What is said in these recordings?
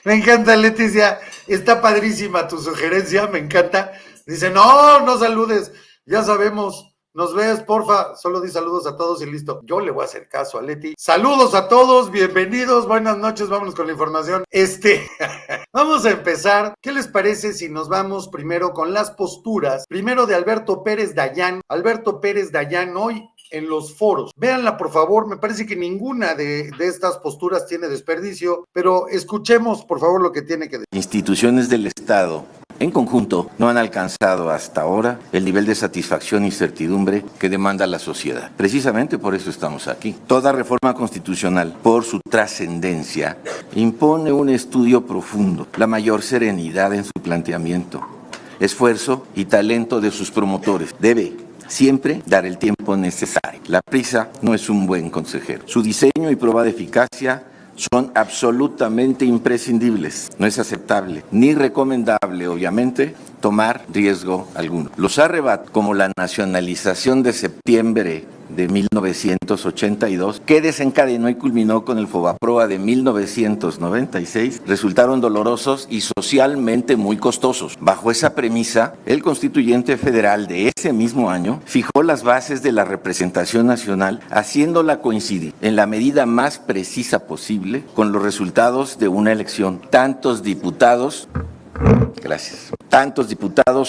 Me encanta, Leticia. Está padrísima tu sugerencia, me encanta. Dice, no, no saludes. Ya sabemos. Nos ves, porfa. Solo di saludos a todos y listo. Yo le voy a hacer caso a Leti. Saludos a todos, bienvenidos, buenas noches. Vámonos con la información. Vamos a empezar. ¿Qué les parece si nos vamos primero con las posturas? Primero de Alberto Pérez Dayán. Alberto Pérez Dayán hoy en los foros. Véanla, por favor. Me parece que ninguna de estas posturas tiene desperdicio, pero escuchemos, por favor, lo que tiene que decir. Instituciones del Estado en conjunto no han alcanzado hasta ahora el nivel de satisfacción y certidumbre que demanda la sociedad. Precisamente por eso estamos aquí. Toda reforma constitucional, por su trascendencia, impone un estudio profundo, la mayor serenidad en su planteamiento, esfuerzo y talento de sus promotores. Debe siempre dar el tiempo necesario. La prisa no es un buen consejero. Su diseño y prueba de eficacia son absolutamente imprescindibles. No es aceptable ni recomendable, obviamente, tomar riesgo alguno. Los arrebatos, como la nacionalización de septiembre de 1982, que desencadenó y culminó con el Fobaproa de 1996, resultaron dolorosos y socialmente muy costosos. Bajo esa premisa, el Constituyente Federal de ese mismo año fijó las bases de la representación nacional, haciéndola coincidir en la medida más precisa posible con los resultados de una elección. Tantos diputados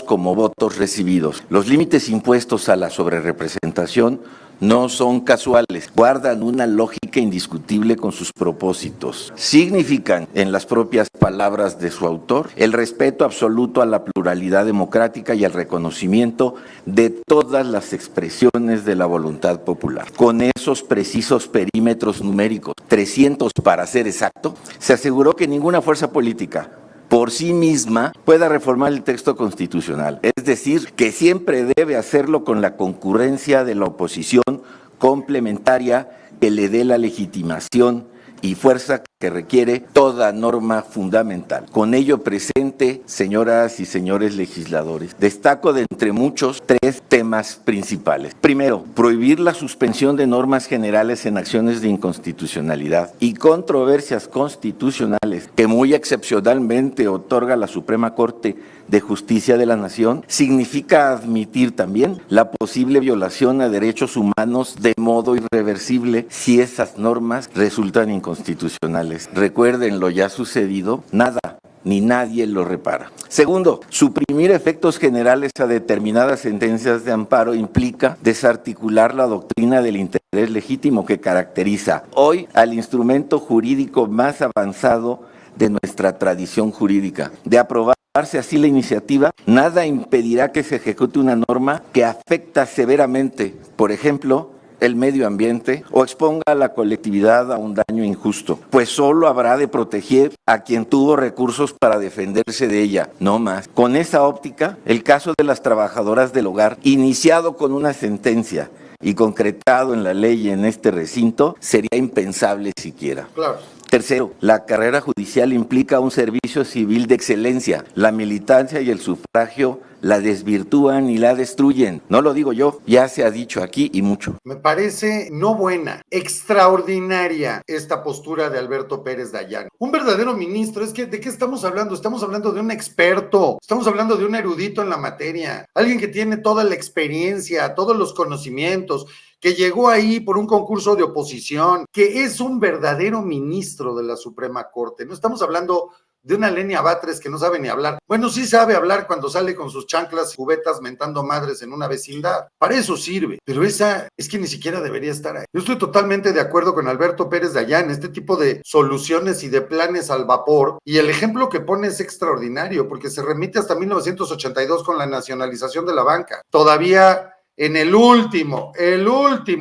como votos recibidos. Los límites impuestos a la sobrerrepresentación no son casuales, guardan una lógica indiscutible con sus propósitos. Significan, en las propias palabras de su autor, el respeto absoluto a la pluralidad democrática y el reconocimiento de todas las expresiones de la voluntad popular. Con esos precisos perímetros numéricos, 300 para ser exacto, se aseguró que ninguna fuerza política por sí misma pueda reformar el texto constitucional, es decir, que siempre debe hacerlo con la concurrencia de la oposición complementaria que le dé la legitimación y fuerza que requiere toda norma fundamental. Con ello presente, señoras y señores legisladores, destaco de entre muchos 3 temas principales. Primero, prohibir la suspensión de normas generales en acciones de inconstitucionalidad y controversias constitucionales que muy excepcionalmente otorga la Suprema Corte de Justicia de la Nación, significa admitir también la posible violación a derechos humanos de modo irreversible si esas normas resultan inconstitucionales. Recuerden lo ya sucedido, nada ni nadie lo repara. Segundo, suprimir efectos generales a determinadas sentencias de amparo implica desarticular la doctrina del interés legítimo que caracteriza hoy al instrumento jurídico más avanzado de nuestra tradición jurídica. De aprobarse así la iniciativa, nada impedirá que se ejecute una norma que afecta severamente, por ejemplo, el medio ambiente o exponga a la colectividad a un daño injusto, pues solo habrá de proteger a quien tuvo recursos para defenderse de ella, no más. Con esa óptica, el caso de las trabajadoras del hogar, iniciado con una sentencia y concretado en la ley en este recinto, sería impensable siquiera. Claro. Tercero, la carrera judicial implica un servicio civil de excelencia. La militancia y el sufragio la desvirtúan y la destruyen. No lo digo yo, ya se ha dicho aquí y mucho. Me parece no buena, extraordinaria esta postura de Alberto Pérez Dayán. Un verdadero ministro, es que ¿de qué estamos hablando? Estamos hablando de un experto, estamos hablando de un erudito en la materia, alguien que tiene toda la experiencia, todos los conocimientos, que llegó ahí por un concurso de oposición, que es un verdadero ministro de la Suprema Corte. No estamos hablando de una Lenia Batres que no sabe ni hablar. Bueno, sí sabe hablar cuando sale con sus chanclas y cubetas mentando madres en una vecindad. Para eso sirve, pero esa es que ni siquiera debería estar ahí. Yo estoy totalmente de acuerdo con Alberto Pérez Dayán, este tipo de soluciones y de planes al vapor, y el ejemplo que pone es extraordinario, porque se remite hasta 1982 con la nacionalización de la banca. Todavía en el último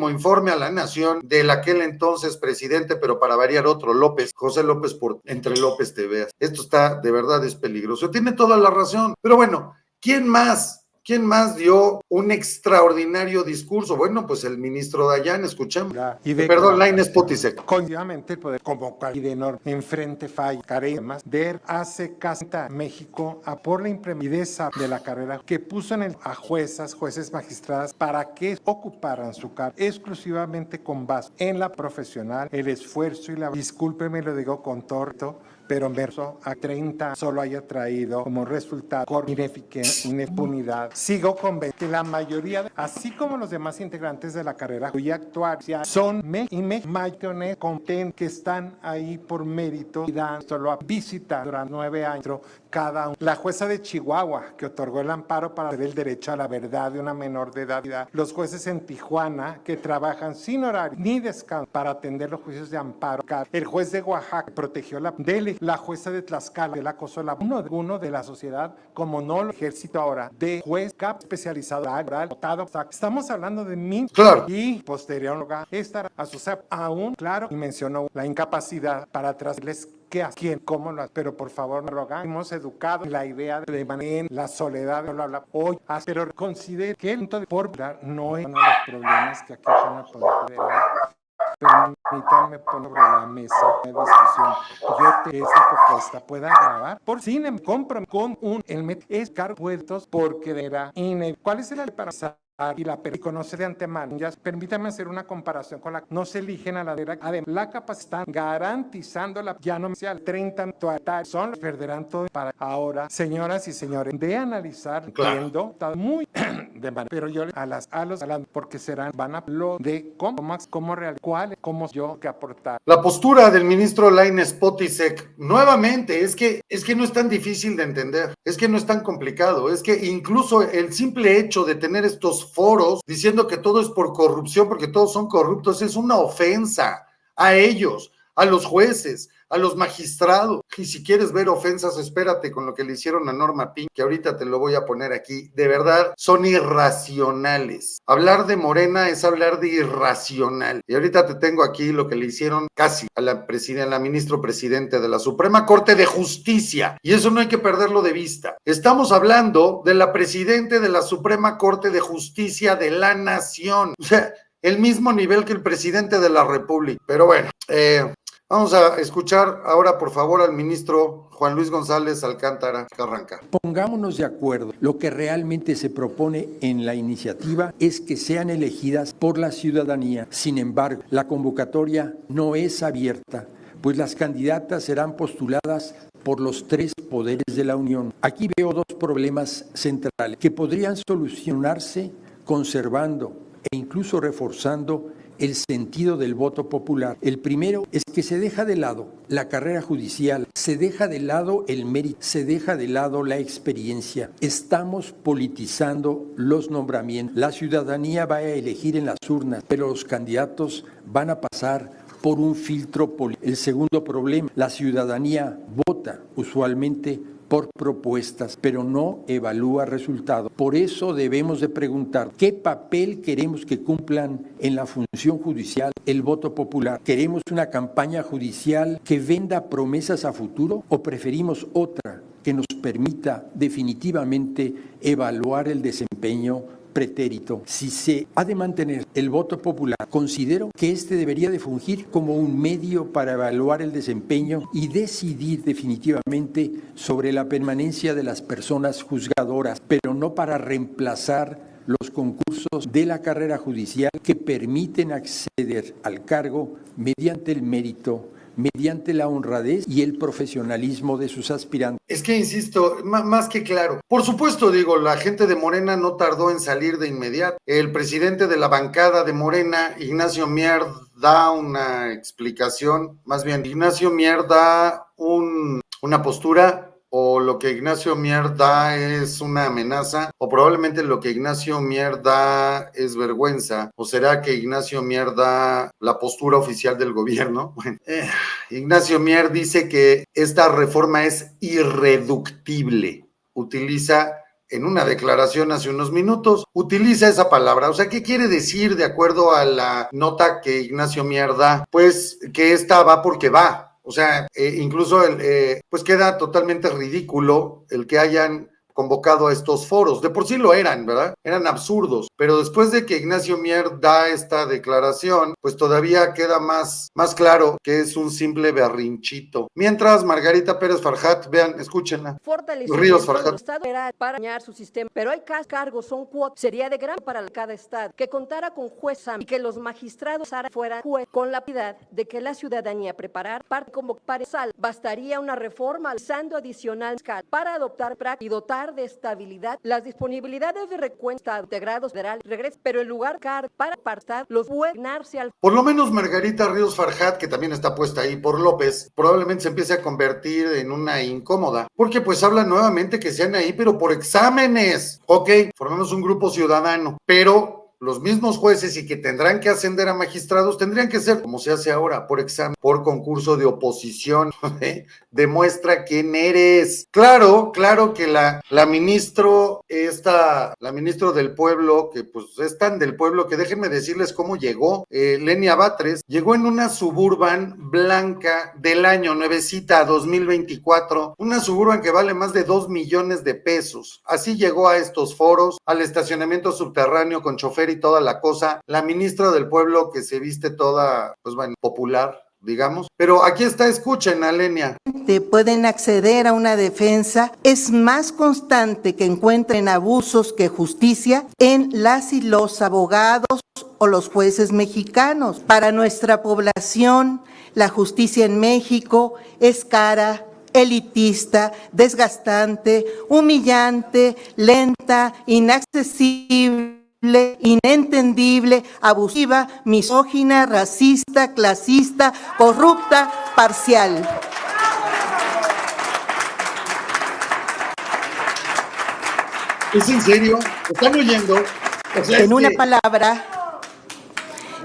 informe a la nación del aquel entonces presidente, pero para variar otro, López, José López, por entre López te veas. Esto está, de verdad, es peligroso. Tiene toda la razón. Pero bueno, ¿quién más dio un extraordinario discurso? Bueno, pues el ministro Dayán, escuchemos. Perdón, Lainez Potisek. Continuamente el poder convocar y de norma enfrente falla, caremas, ver hace casta México a por la impremideza de la carrera que puso en el a jueces magistradas para que ocuparan su cargo exclusivamente con base en la profesional, el esfuerzo y la, discúlpeme, lo digo con torto, pero en verso a 30 solo haya traído como resultado impunidad. Sigo convencido que la mayoría, así como los demás integrantes de la carrera cuya actuación son mayones contentos que están ahí por mérito y dan solo a visitar durante 9 años cada uno. La jueza de Chihuahua, que otorgó el amparo para hacer el derecho a la verdad de una menor de edad. Los jueces en Tijuana, que trabajan sin horario ni descanso para atender los juicios de amparo. El juez de Oaxaca, que protegió la jueza de Tlaxcala, del acoso uno de la sociedad, como no lo ejército ahora, de juez especializado votado. Estamos hablando de mí. Claro. Y posterior esta a su aún, claro, y mencionó la incapacidad para traerles qué hace, quién, cómo lo hace. Pero por favor, hemos educado en la idea de mantener la soledad, bla, bla, bla. Hoy, pero considere que el punto de por no es uno de los problemas que aquejan al Poder Federal. Permítanme poner sobre la mesa de discusión. Esta propuesta pueda grabar por cine compra con es cargo puestos porque era ¿cuál es el para y la conoce de antemano? Ya permítame hacer una comparación con la no se eligen a la derecha. Además, la capacidad garantizando la ya no sea 30 son perderán todo para ahora, señoras y señores, de analizar, entiendo, está muy de manera, pero yo a los porque van a lo de cómo real, cuál, cómo yo que aportar. La postura del ministro Lainez Potisek, nuevamente, es que no es tan difícil de entender, es que no es tan complicado, es que incluso el simple hecho de tener estos foros diciendo que todo es por corrupción, porque todos son corruptos, es una ofensa a ellos, a los jueces, a los magistrados. Y si quieres ver ofensas, espérate con lo que le hicieron a Norma Pink, que ahorita te lo voy a poner aquí. De verdad, son irracionales. Hablar de Morena es hablar de irracional. Y ahorita te tengo aquí lo que le hicieron casi a la ministro presidente de la Suprema Corte de Justicia. Y eso no hay que perderlo de vista. Estamos hablando de la presidente de la Suprema Corte de Justicia de la Nación. O sea, el mismo nivel que el presidente de la República. Pero bueno, vamos a escuchar ahora, por favor, al ministro Juan Luis González Alcántara, que arranca. Pongámonos de acuerdo. Lo que realmente se propone en la iniciativa es que sean elegidas por la ciudadanía. Sin embargo, la convocatoria no es abierta, pues las candidatas serán postuladas por los 3 poderes de la Unión. Aquí veo 2 problemas centrales que podrían solucionarse conservando e incluso reforzando el sentido del voto popular. El primero es que se deja de lado la carrera judicial, se deja de lado el mérito, se deja de lado la experiencia. Estamos politizando los nombramientos. La ciudadanía va a elegir en las urnas, pero los candidatos van a pasar por un filtro político. El segundo problema, la ciudadanía vota usualmente por propuestas, pero no evalúa resultados. Por eso debemos de preguntar, ¿qué papel queremos que cumplan en la función judicial el voto popular? ¿Queremos una campaña judicial que venda promesas a futuro o preferimos otra que nos permita definitivamente evaluar el desempeño pretérito? Si se ha de mantener el voto popular, considero que este debería de fungir como un medio para evaluar el desempeño y decidir definitivamente sobre la permanencia de las personas juzgadoras, pero no para reemplazar los concursos de la carrera judicial que permiten acceder al cargo mediante el mérito, mediante la honradez y el profesionalismo de sus aspirantes. Es que, insisto, más que claro. Por supuesto, digo, la gente de Morena no tardó en salir de inmediato. El presidente de la bancada de Morena, Ignacio Mier, da una explicación, más bien, Ignacio Mier da una postura, o lo que Ignacio Mier da es una amenaza, o probablemente lo que Ignacio Mier da es vergüenza, o será que Ignacio Mier da la postura oficial del gobierno. Bueno, Ignacio Mier dice que esta reforma es irreductible, utiliza en una declaración hace unos minutos, utiliza esa palabra. O sea, ¿qué quiere decir de acuerdo a la nota que Ignacio Mier da? Pues que esta va porque va. O sea, incluso pues queda totalmente ridículo el que hayan convocado a estos foros. De por sí lo eran, ¿verdad? Eran absurdos, pero después de que Ignacio Mier da esta declaración, pues todavía queda más claro que es un simple berrinchito. Mientras, Margarita Pérez Farjat, vean, escúchenla. Ríos Farjat. El Estado era para dañar su sistema, pero hay cargos, son cuotas. Sería de gran para cada Estado que contara con juez y que los magistrados fueran juez con la piedad de que la ciudadanía preparar parte como paresal. Bastaría una reforma alzando adicional para adoptar y dotar de estabilidad las disponibilidades de recuento integrados federal regreso, pero en lugar para apartar los puegnarse al. Por lo menos Margarita Ríos Farjat, que también está puesta ahí por López, probablemente se empiece a convertir en una incómoda, porque pues habla nuevamente que sean ahí, pero por exámenes. Ok, formamos un grupo ciudadano, pero los mismos jueces y que tendrán que ascender a magistrados tendrían que ser, como se hace ahora, por examen, por concurso de oposición. Demuestra quién eres. Claro que la ministro del pueblo, que pues es tan del pueblo que déjenme decirles cómo llegó. Lenia Batres llegó en una Suburban blanca del año nuevecita 2024, una Suburban que vale más de 2 millones de pesos. Así llegó a estos foros, al estacionamiento subterráneo con chofer y toda la cosa, la ministra del pueblo que se viste toda, pues bueno, popular, digamos, pero aquí está, escuchen a Lenia. Pueden acceder a una defensa, es más constante que encuentren abusos que justicia en las y los abogados o los jueces mexicanos. Para nuestra población, la justicia en México es cara, elitista, desgastante, humillante, lenta, inaccesible, inentendible, abusiva, misógina, racista, clasista, corrupta, parcial. ¿Es en serio? ¿Están oyendo? O sea,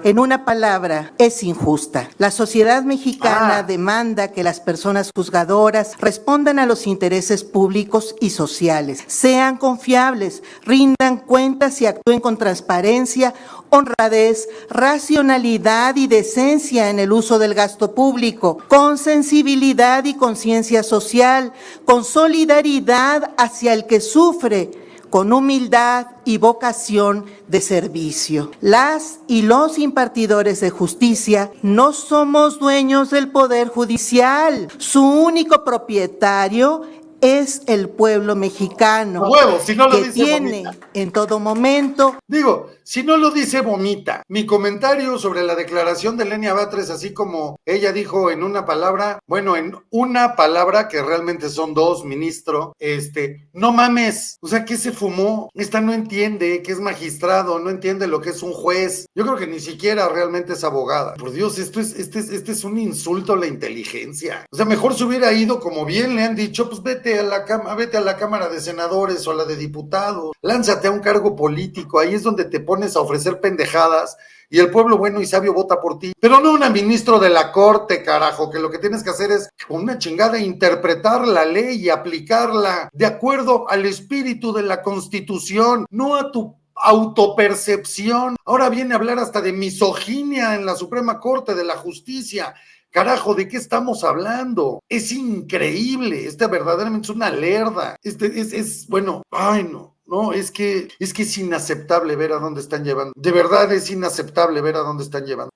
En una palabra, es injusta. La sociedad mexicana demanda que las personas juzgadoras respondan a los intereses públicos y sociales, sean confiables, rindan cuentas y actúen con transparencia, honradez, racionalidad y decencia en el uso del gasto público, con sensibilidad y conciencia social, con solidaridad hacia el que sufre, con humildad y vocación de servicio. Las y los impartidores de justicia no somos dueños del Poder Judicial. Su único propietario es el pueblo mexicano, si no lo que dice, tiene vomita. en todo momento. Digo, si no lo dice, vomita. Mi comentario sobre la declaración de Lenia Batres, así como ella dijo en una palabra, que realmente son dos, ministro, no mames, o sea, ¿qué se fumó? Esta no entiende que es magistrado, no entiende lo que es un juez. Yo creo que ni siquiera realmente es abogada. Por Dios, este es un insulto a la inteligencia. O sea, mejor se hubiera ido, como bien le han dicho, pues vete a la Cámara de Senadores o a la de Diputados, lánzate a un cargo político, ahí es donde te pones a ofrecer pendejadas y el pueblo bueno y sabio vota por ti, pero no una ministro de la Corte, carajo, que lo que tienes que hacer es con una chingada interpretar la ley y aplicarla de acuerdo al espíritu de la Constitución, no a tu autopercepción. Ahora viene a hablar hasta de misoginia en la Suprema Corte de la Justicia. Carajo, ¿de qué estamos hablando? Es increíble, verdaderamente es una lerda. No, es que es inaceptable ver a dónde están llevando. De verdad es inaceptable ver a dónde están llevando.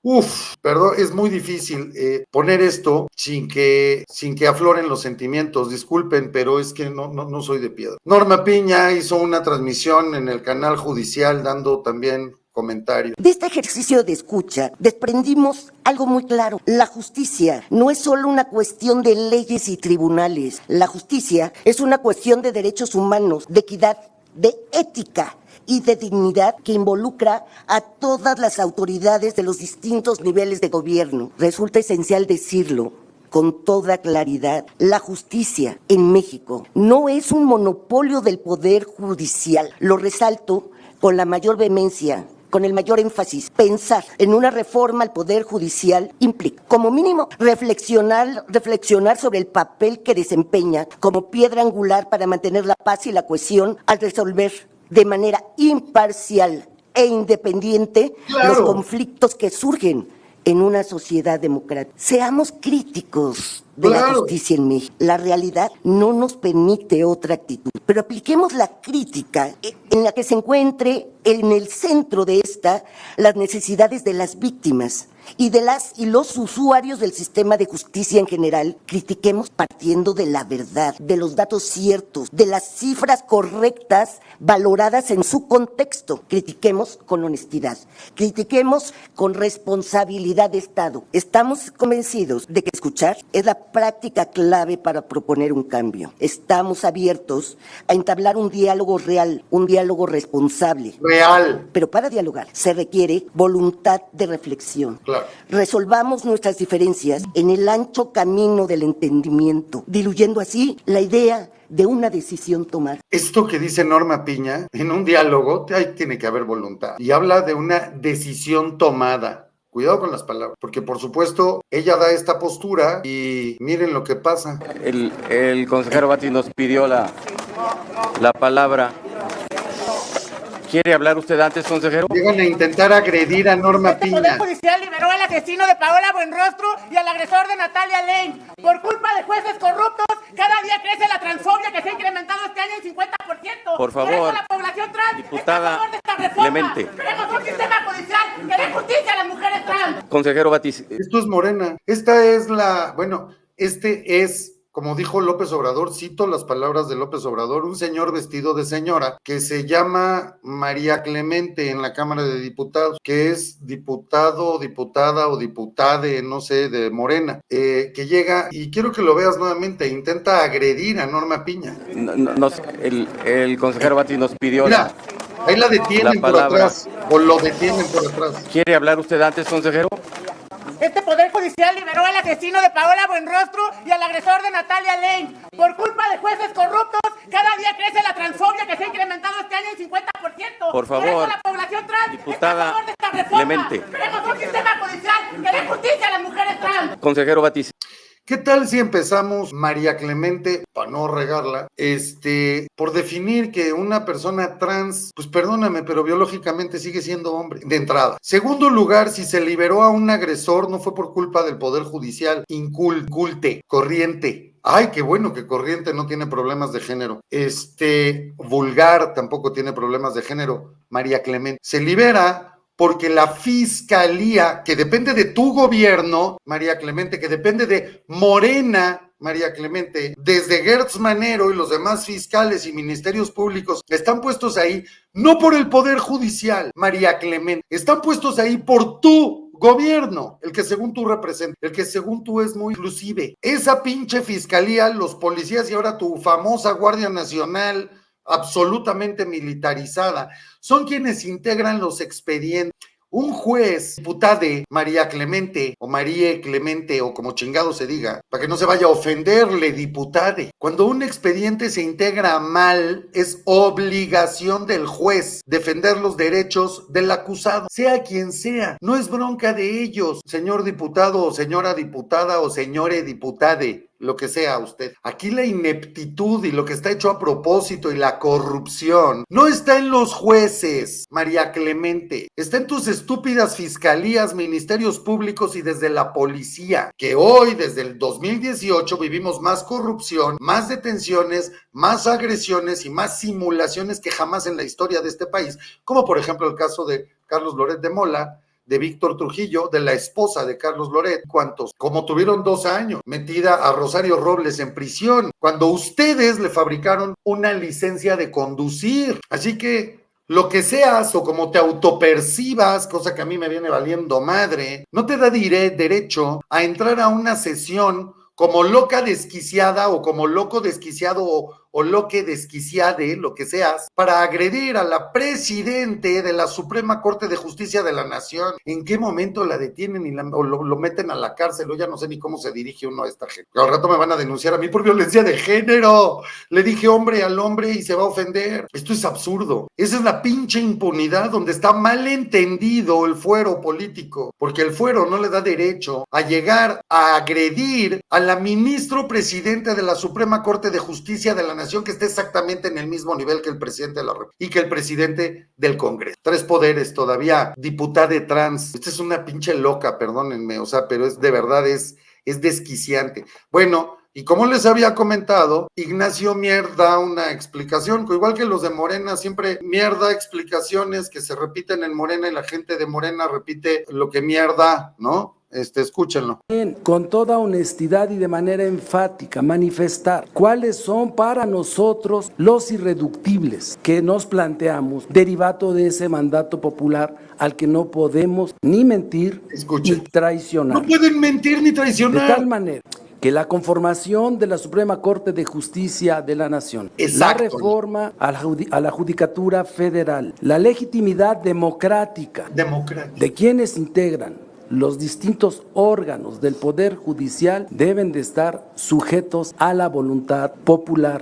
Perdón, es muy difícil poner esto sin que afloren los sentimientos. Disculpen, pero es que no soy de piedra. Norma Piña hizo una transmisión en el canal judicial dando también comentario. De este ejercicio de escucha desprendimos algo muy claro. La justicia no es solo una cuestión de leyes y tribunales. La justicia es una cuestión de derechos humanos, de equidad, de ética y de dignidad que involucra a todas las autoridades de los distintos niveles de gobierno. Resulta esencial decirlo con toda claridad. La justicia en México no es un monopolio del Poder Judicial. Lo resalto con la mayor vehemencia, con el mayor énfasis. Pensar en una reforma al Poder Judicial implica, como mínimo, reflexionar sobre el papel que desempeña como piedra angular para mantener la paz y la cohesión al resolver de manera imparcial e independiente los conflictos que surgen en una sociedad democrática. Seamos críticos de la Claro. justicia en México. La realidad no nos permite otra actitud. Pero apliquemos la crítica en la que se encuentre en el centro de esta las necesidades de las víctimas y de las y los usuarios del sistema de justicia en general. Critiquemos partiendo de la verdad, de los datos ciertos, de las cifras correctas valoradas en su contexto. Critiquemos con honestidad, critiquemos con responsabilidad de Estado. Estamos convencidos de que escuchar es la práctica clave para proponer un cambio. Estamos abiertos a entablar un diálogo real, un diálogo responsable. Real. Pero para dialogar se requiere voluntad de reflexión. Claro. Resolvamos nuestras diferencias en el ancho camino del entendimiento, diluyendo así la idea de una decisión tomada. Esto que dice Norma Piña, en un diálogo, ahí tiene que haber voluntad. Y habla de una decisión tomada. Cuidado con las palabras, porque por supuesto ella da esta postura y miren lo que pasa. El consejero Batis nos pidió la palabra. ¿Quiere hablar usted antes, consejero? Llegan a intentar agredir a Norma Piña. El Poder Judicial liberó al asesino de Paola Buenrostro y al agresor de Natalia Lane. Por culpa de jueces corruptos, cada día crece la transfobia que se ha incrementado este año en 50%. Por favor, eso la población trans diputada está a favor de esta reforma. Clemente. Queremos un sistema judicial que dé justicia a las mujeres trans. Consejero Batis. Esto es Morena. Esta es este es, como dijo López Obrador, cito las palabras de López Obrador, un señor vestido de señora que se llama María Clemente en la Cámara de Diputados, que es diputado, diputada o diputade, no sé, de Morena, que llega, y quiero que lo veas nuevamente, intenta agredir a Norma Piña. El consejero Batis nos pidió Mira, ahí la detienen por palabra. atrás, o lo detienen por atrás. ¿Quiere hablar usted antes, consejero? Este Poder Judicial liberó al asesino de Paola Buenrostro y al agresor de Natalia Lane. Por culpa de jueces corruptos, cada día crece la transfobia que se ha incrementado este año en 50%. Por favor, eso la población trans diputada está a favor de esta reforma. Clemente. Queremos un sistema judicial que dé justicia a las mujeres trans. Consejero Batis. ¿Qué tal si empezamos, María Clemente, para no regarla, por definir que una persona trans, pues perdóname, pero biológicamente sigue siendo hombre, de entrada? Segundo lugar, si se liberó a un agresor, no fue por culpa del Poder Judicial, inculte, corriente. Ay, qué bueno que Corriente no tiene problemas de género. Vulgar tampoco tiene problemas de género. María Clemente se libera porque la fiscalía, que depende de tu gobierno, María Clemente, que depende de Morena, María Clemente, desde Gertz Manero y los demás fiscales y ministerios públicos, están puestos ahí no por el Poder Judicial, María Clemente, están puestos ahí por tu gobierno, el que según tú representa, el que según tú es muy inclusive. Esa pinche fiscalía, los policías y ahora tu famosa Guardia Nacional, absolutamente militarizada, son quienes integran los expedientes. Un juez, diputade, María Clemente, o María Clemente, o como chingado se diga, para que no se vaya a ofenderle, diputade. Cuando un expediente se integra mal, es obligación del juez defender los derechos del acusado, sea quien sea. No es bronca de ellos, señor diputado, o señora diputada, o señore diputade, lo que sea usted. Aquí la ineptitud y lo que está hecho a propósito y la corrupción no está en los jueces, María Clemente. Está en tus estúpidas fiscalías, ministerios públicos y desde la policía, que hoy, desde el 2018, vivimos más corrupción, más detenciones, más agresiones y más simulaciones que jamás en la historia de este país, como por ejemplo el caso de Carlos Loret de Mola, de Víctor Trujillo, de la esposa de Carlos Loret. ¿Cuántos? Como tuvieron 2 años metida a Rosario Robles en prisión, cuando ustedes le fabricaron una licencia de conducir. Así que lo que seas o como te autopercibas, cosa que a mí me viene valiendo madre, no te da derecho a entrar a una sesión como loca desquiciada o como loco desquiciado o loque desquiciade, lo que seas, para agredir a la presidente de la Suprema Corte de Justicia de la Nación. ¿En qué momento la detienen o lo meten a la cárcel? O ya no sé ni cómo se dirige uno a esta gente. Al rato me van a denunciar a mí por violencia de género. Le dije hombre al hombre y se va a ofender. Esto es absurdo. Esa es la pinche impunidad donde está mal entendido el fuero político, porque el fuero no le da derecho a llegar a agredir a la ministro presidente de la Suprema Corte de Justicia de la Nación, que esté exactamente en el mismo nivel que el presidente de la República y que el presidente del Congreso. 3 poderes todavía, diputada trans. Esta es una pinche loca, perdónenme, pero es de verdad, es es desquiciante. Bueno, y como les había comentado, Ignacio Mier da una explicación, igual que los de Morena, siempre Mier da explicaciones que se repiten en Morena y la gente de Morena repite lo que Mier da, ¿no? Escúchenlo. Con toda honestidad y de manera enfática manifestar cuáles son para nosotros los irreductibles que nos planteamos derivado de ese mandato popular al que no podemos ni mentir ni traicionar. No pueden mentir ni traicionar. De tal manera que la conformación de la Suprema Corte de Justicia de la Nación, exacto, la reforma a la Judicatura Federal, la legitimidad democrática de quienes integran los distintos órganos del Poder Judicial deben de estar sujetos a la voluntad popular.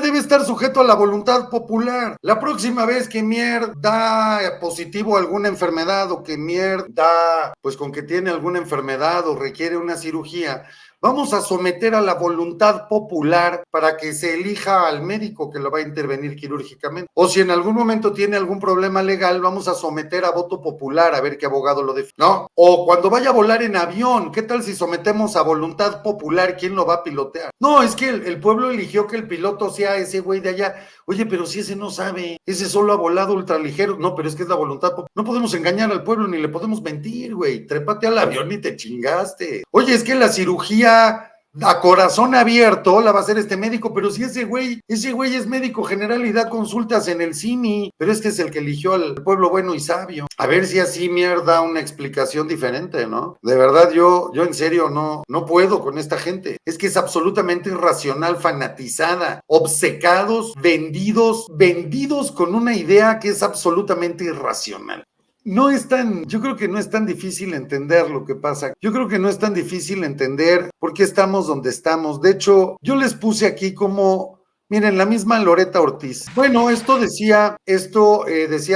Debe estar sujeto a la voluntad popular. La próxima vez que Mier da positivo a alguna enfermedad o que Mier da, pues con que tiene alguna enfermedad o requiere una cirugía, vamos a someter a la voluntad popular para que se elija al médico que lo va a intervenir quirúrgicamente. O si en algún momento tiene algún problema legal, vamos a someter a voto popular a ver qué abogado lo defiende, ¿no? O cuando vaya a volar en avión, ¿qué tal si sometemos a voluntad popular quién lo va a pilotear? No, es que el pueblo eligió que el piloto sea ese güey de allá. Oye, pero si ese no sabe, ese solo ha volado ultraligero. No, pero es que es la voluntad popular. No podemos engañar al pueblo ni le podemos mentir, güey. Trépate al avión y te chingaste. Oye, es que la cirugía a corazón abierto la va a hacer este médico, pero si ese güey es médico general y da consultas en el CIMI, pero es que es el que eligió al pueblo bueno y sabio. A ver si así Mier da una explicación diferente, ¿no? De verdad, yo en serio no puedo con esta gente. Es que es absolutamente irracional, fanatizada, obcecados, vendidos con una idea que es absolutamente irracional. Yo creo que no es tan difícil entender lo que pasa. Yo creo que no es tan difícil entender por qué estamos donde estamos. De hecho, yo les puse aquí como, miren, la misma Loretta Ortiz. Bueno, esto decía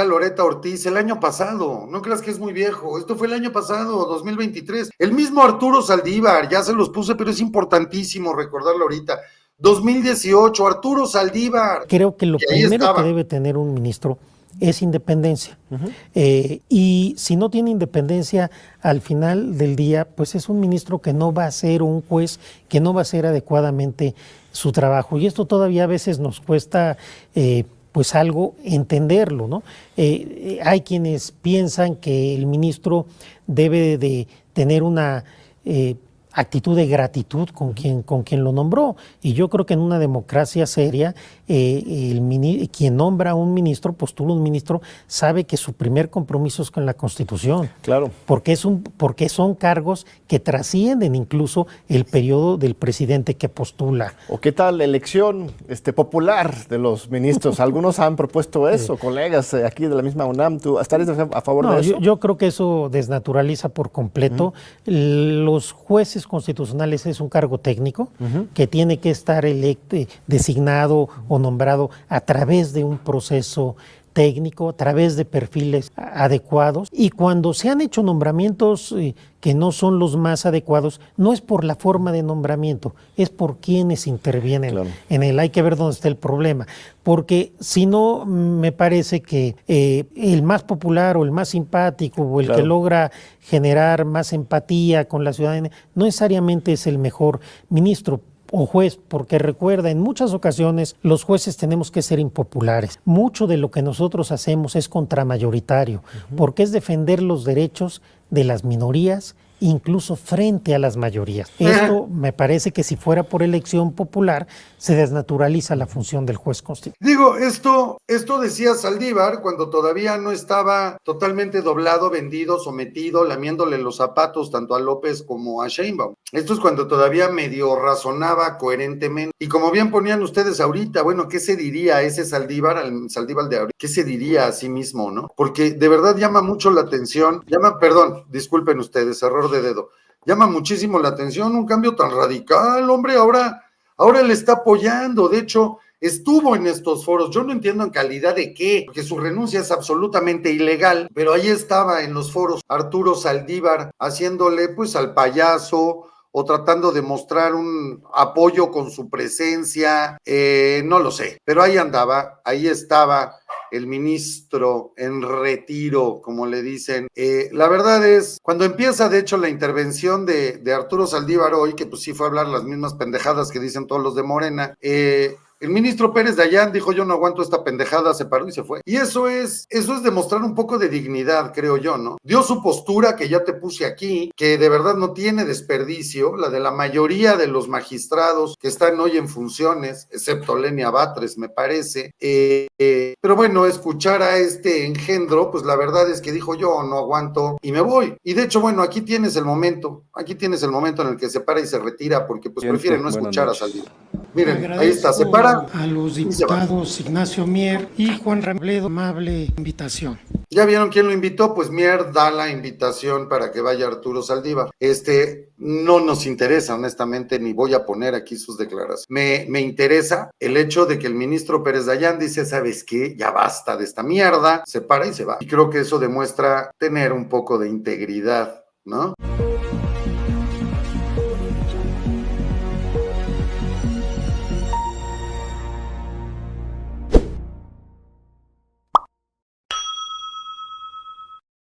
Loretta Ortiz el año pasado. No creas que es muy viejo. Esto fue el año pasado, 2023. El mismo Arturo Saldívar, ya se los puse, pero es importantísimo recordarlo ahorita. 2018, Arturo Saldívar. Creo que lo primero que debe tener un ministro es independencia. Y si no tiene independencia, al final del día, pues es un ministro que no va a ser un juez, que no va a hacer adecuadamente su trabajo. Y esto todavía a veces nos cuesta pues algo entenderlo, ¿no? Hay quienes piensan que el ministro debe de tener una actitud de gratitud con quien lo nombró, y yo creo que en una democracia seria quien nombra a un ministro, postula un ministro, sabe que su primer compromiso es con la Constitución. Claro. Porque son cargos que trascienden incluso el periodo del presidente que postula. ¿O qué tal la elección popular de los ministros? Algunos han propuesto eso, colegas aquí de la misma UNAM. ¿Tú estarías a favor de eso? Yo creo que eso desnaturaliza por completo. Los jueces constitucionales es un cargo técnico que tiene que estar designado o nombrado a través de un proceso técnico, a través de perfiles adecuados, y cuando se han hecho nombramientos que no son los más adecuados, no es por la forma de nombramiento, es por quienes intervienen en él. Hay que ver dónde está el problema, porque si no, me parece que el más popular o el más simpático o el que logra generar más empatía con la ciudadanía no necesariamente es el mejor ministro o juez, porque recuerda, en muchas ocasiones los jueces tenemos que ser impopulares. Mucho de lo que nosotros hacemos es contramayoritario, porque es defender los derechos de las minorías, incluso frente a las mayorías. Esto me parece que si fuera por elección popular, se desnaturaliza la función del juez constitucional. Digo, esto decía Saldívar cuando todavía no estaba totalmente doblado, vendido, sometido, lamiéndole los zapatos tanto a López como a Sheinbaum. Esto es cuando todavía medio razonaba coherentemente. Y como bien ponían ustedes ahorita, bueno, ¿qué se diría a ese Saldívar, al Saldívar de ahorita? ¿Qué se diría a sí mismo, no? Porque de verdad llama mucho la atención, disculpen ustedes, error de dedo, llama muchísimo la atención un cambio tan radical, hombre, ahora le está apoyando. De hecho, estuvo en estos foros. Yo no entiendo en calidad de qué, porque su renuncia es absolutamente ilegal, pero ahí estaba en los foros Arturo Saldívar haciéndole pues al payaso o tratando de mostrar un apoyo con su presencia, no lo sé, pero ahí andaba, ahí estaba el ministro en retiro, como le dicen. La verdad es, cuando empieza de hecho la intervención de Arturo Saldívar hoy, que pues sí fue a hablar las mismas pendejadas que dicen todos los de Morena, el ministro Pérez Dayán dijo: yo no aguanto esta pendejada, se paró y se fue. Y eso es demostrar un poco de dignidad, creo yo, ¿no? Dio su postura, que ya te puse aquí, que de verdad no tiene desperdicio, la de la mayoría de los magistrados que están hoy en funciones, excepto Lenia Batres, me parece. Pero bueno, escuchar a este engendro, pues la verdad es que dijo: yo no aguanto y me voy. Y de hecho, bueno, aquí tienes el momento en el que se para y se retira, porque pues prefiere no escuchar a Saldívar. Miren, ahí está, se para. A los diputados Ignacio Mier y Juan Robledo, amable invitación. ¿Ya vieron quién lo invitó? Pues Mier da la invitación para que vaya Arturo Saldívar. No nos interesa, honestamente, ni voy a poner aquí sus declaraciones. Me interesa el hecho de que el ministro Pérez Dayán dice: ¿sabes qué? Ya basta de esta mierda, se para y se va. Y creo que eso demuestra tener un poco de integridad, ¿no?